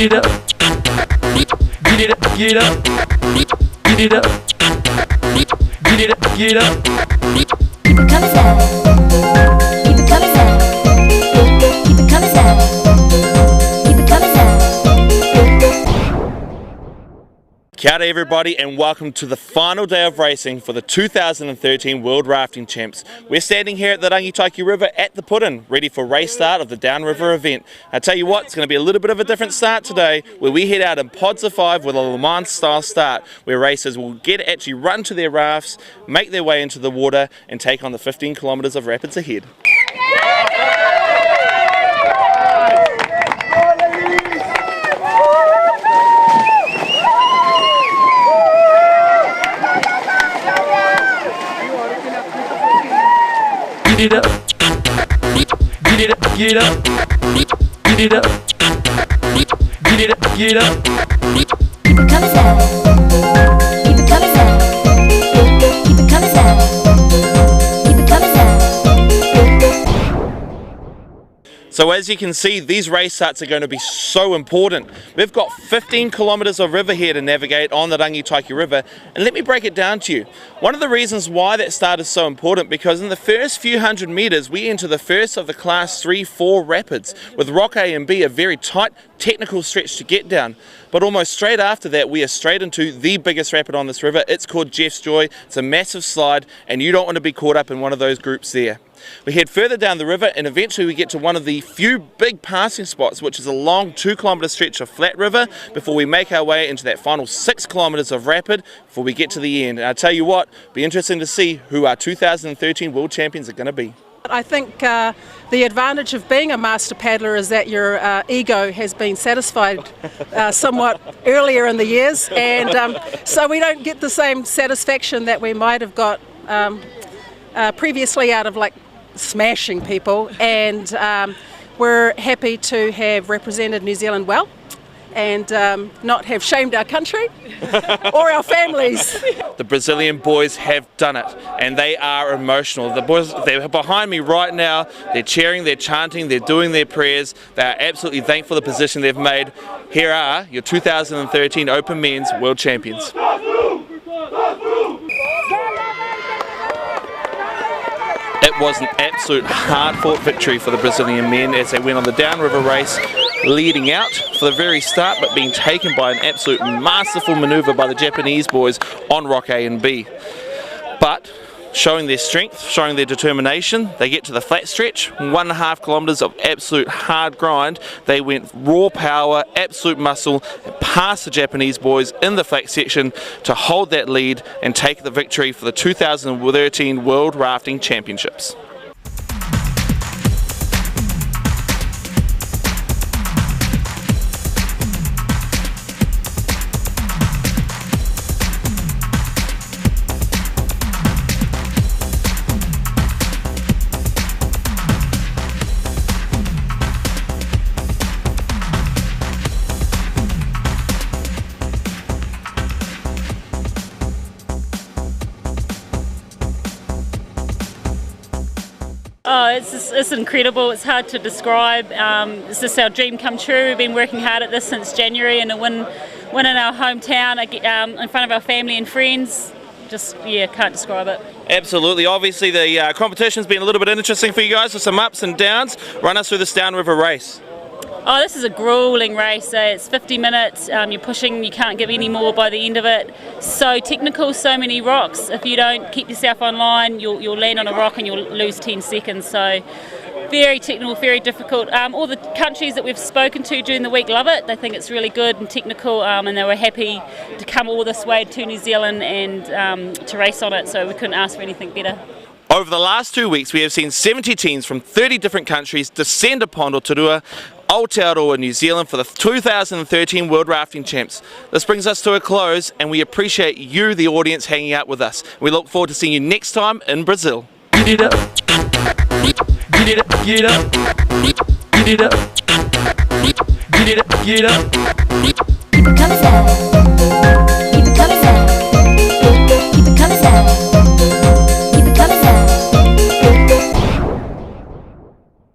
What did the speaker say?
Get it up. Get it up. Get it up. Get it up. Get it up. Get it up. Keep it coming down. Keep it coming down. Keep it coming down. Keep it coming down. Kia ora everybody, and welcome to the final day of racing for the 2013 World Rafting Champs. We're standing here at the Rangitaiki River at the put-in, ready for race start of the downriver event. I tell you what, it's going to be a little bit of a different start today, where we head out in pods of 5 with a Le Mans style start, where racers will actually run to their rafts, make their way into the water, and take on the 15 kilometres of rapids ahead. Get it up. Get it up. Get it up. Get it up. Get it up. Get it up. Keep it coming down. Keep it coming down. Keep it coming down. Keep it coming down. So as you can see, these race starts are going to be so important. We've got 15 kilometres of river here to navigate on the Rangitaiki River, and let me break it down to you. One of the reasons why that start is so important, because in the first few hundred metres we enter the first of the class 3-4 rapids, with Rock A and B a very tight technical stretch to get down. But almost straight after that we are straight into the biggest rapid on this river. It's called Jeff's Joy. It's a massive slide, and you don't want to be caught up in one of those groups there. We head further down the river, and eventually we get to one of the few big passing spots, which is a long 2-kilometre stretch of flat river, before we make our way into that final 6 kilometres of rapid before we get to the end. And I tell you what, it'll be interesting to see who our 2013 World Champions are going to be. I think the advantage of being a master paddler is that your ego has been satisfied somewhat earlier in the years, and so we don't get the same satisfaction that we might have got previously out of like smashing people, and we're happy to have represented New Zealand well and not have shamed our country or our families. The Brazilian boys have done it, and they are emotional. The boys, they're behind me right now, they're cheering, they're chanting, they're doing their prayers. They are absolutely thankful for the position they've made. Here are your 2013 Open Men's World Champions. It was an absolute hard-fought victory for the Brazilian men as they went on the downriver race, leading out for the very start, but being taken by an absolute masterful manoeuvre by the Japanese boys on Rock A and B. But showing their strength, showing their determination, they get to the flat stretch, 1.5 kilometres of absolute hard grind. They went raw power, absolute muscle, and past the Japanese boys in the flat section to hold that lead and take the victory for the 2013 World Rafting Championships. Oh, it's incredible. It's hard to describe. It's just our dream come true. We've been working hard at this since January, and a win in our hometown in front of our family and friends. Just, yeah, can't describe it. Absolutely. Obviously the competition's been a little bit interesting for you guys with some ups and downs. Run us through this downriver race. Oh, this is a grueling race. It's 50 minutes, you're pushing, you can't give any more by the end of it. So technical, so many rocks. If you don't keep yourself online, you'll land on a rock and you'll lose 10 seconds. So very technical, very difficult. All the countries that we've spoken to during the week love it. They think it's really good and technical, and they were happy to come all this way to New Zealand and to race on it, so we couldn't ask for anything better. Over the last 2 weeks, we have seen 70 teams from 30 different countries descend upon Rotorua, Aotearoa, New Zealand for the 2013 World Rafting Champs. This brings us to a close, and we appreciate you, the audience, hanging out with us. We look forward to seeing you next time in Brazil. Get it up. Get it up. Get it up. Get it up. Get it up. Get it up. Keep it coming down.